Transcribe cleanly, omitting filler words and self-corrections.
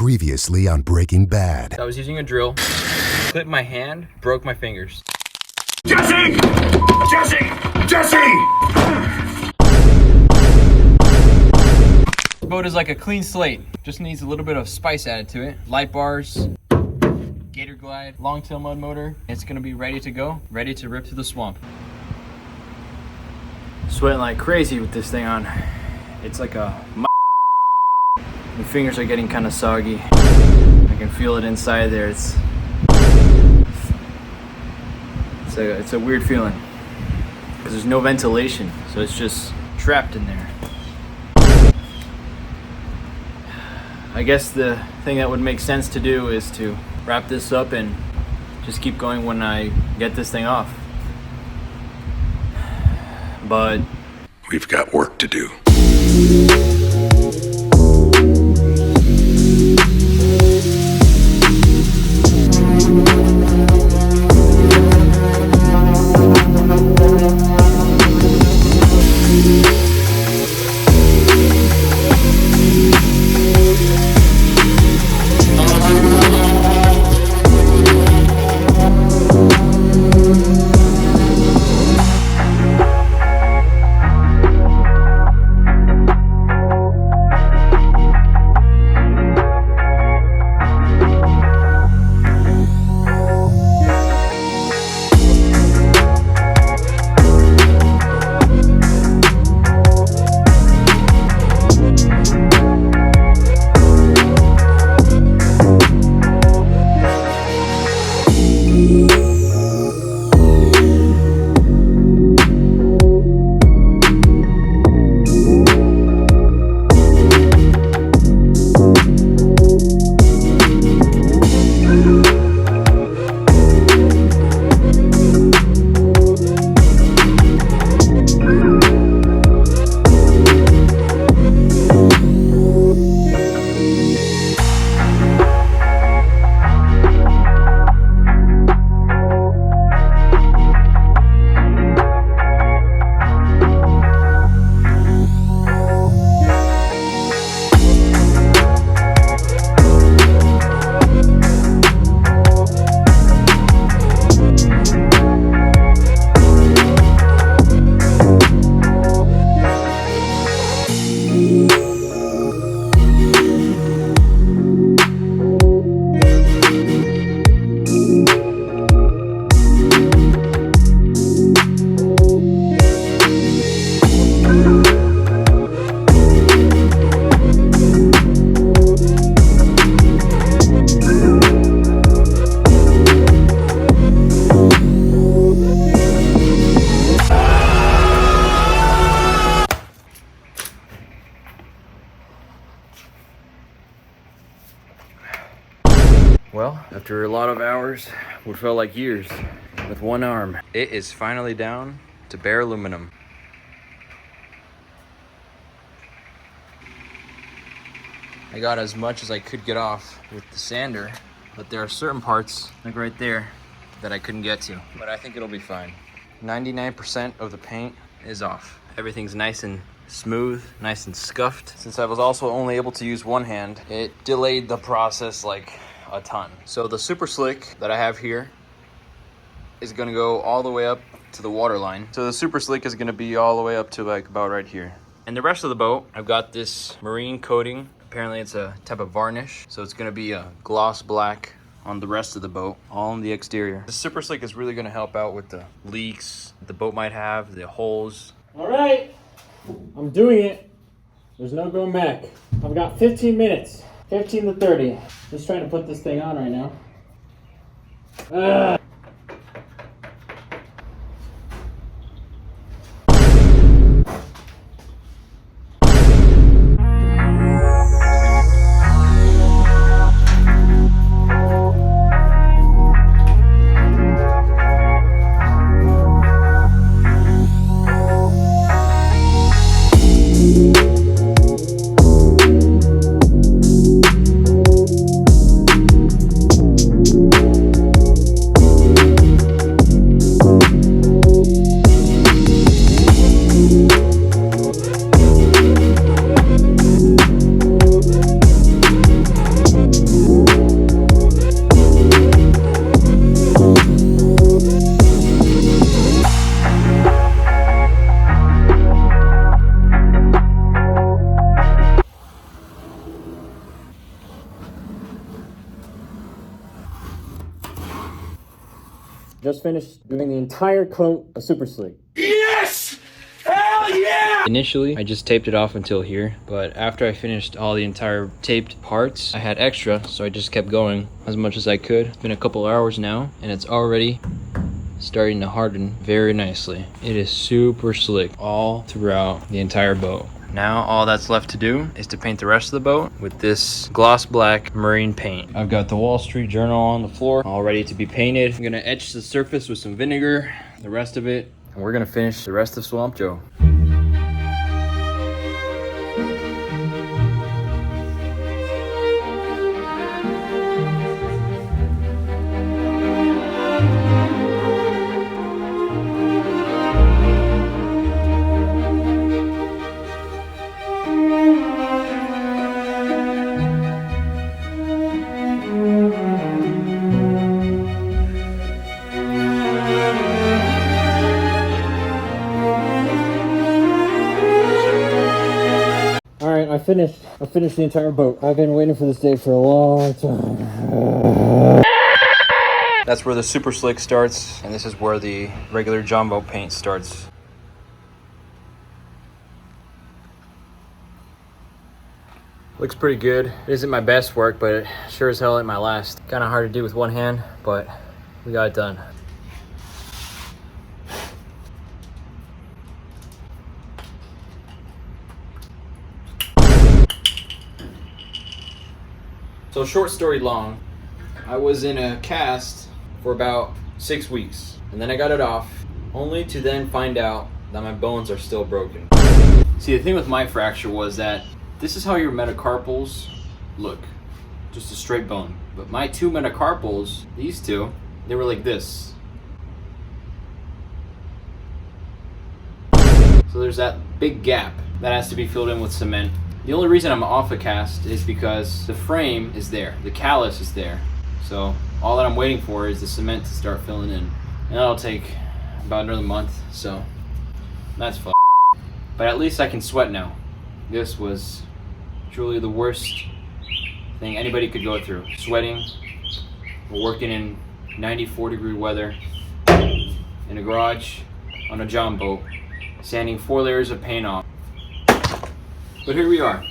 Previously on Breaking Bad. I was using a drill, clipped my hand, broke my fingers. Jesse! Jesse! Jesse! This boat is like a clean slate. Just needs a little bit of spice added to it. Light bars, gator glide, long tail mud motor. It's gonna be ready to go, ready to rip through the swamp. Sweating like crazy with this thing on. It's like a my fingers are getting kind of soggy. I can feel it inside there. It's a weird feeling because there's no ventilation, so it's just trapped in there. I guess the thing that would make sense to do is to wrap this up and just keep going when I get this thing off. But we've got work to do. well, after a lot of hours, what felt like years, with one arm, it is finally down to bare aluminum. I got as much as I could get off with the sander, but there are certain parts, like right there, that I couldn't get to. But I think it'll be fine. 99% of the paint is off. Everything's nice and smooth, nice and scuffed. Since I was also only able to use one hand, it delayed the process like a ton. So the SuperSlick that I have here is gonna go all the way up to the water line. So the SuperSlick is gonna be all the way up to like about right here. And the rest of the boat, I've got this marine coating. Apparently it's a type of varnish. So it's gonna be a gloss black on the rest of the boat, all on the exterior. The SuperSlick is really gonna help out with the leaks the boat might have, the holes. All right, I'm doing it. There's no going back. I've got 15 minutes, 15 to 30. Just trying to put this thing on right now. Just finished doing the entire coat of SuperSlick. Yes! Hell yeah! Initially, I just taped it off until here, but after I finished all the entire taped parts, I had extra, so I just kept going as much as I could. It's been a couple hours now, and it's already starting to harden very nicely. It is super slick all throughout the entire boat. Now all that's left to do is to paint the rest of the boat with this gloss black marine paint. I've got the Wall Street Journal on the floor, all ready to be painted. I'm gonna etch the surface with some vinegar, the rest of it, and we're gonna finish the rest of Swamp Joe. Alright, I finished the entire boat. I've been waiting for this day for a long time. That's where the Super Slick starts, and this is where the regular Jumbo paint starts. Looks pretty good. It isn't my best work, but it sure as hell ain't my last. Kind of hard to do with one hand, but we got it done. So short story long, I was in a cast for about 6 weeks, and then I got it off, only to then find out that my bones are still broken. See, the thing with my fracture was that this is how your metacarpals look, just a straight bone. But my two metacarpals, these two, they were like this. So there's that big gap that has to be filled in with cement. The only reason I'm off a cast is because the frame is there, the callus is there. So all that I'm waiting for is the cement to start filling in. And that'll take about another month, so that's fun. But at least I can sweat now. This was truly the worst thing anybody could go through. Sweating, working in 94-degree weather, in a garage, on a John boat, sanding 4 layers of paint off. But here we are.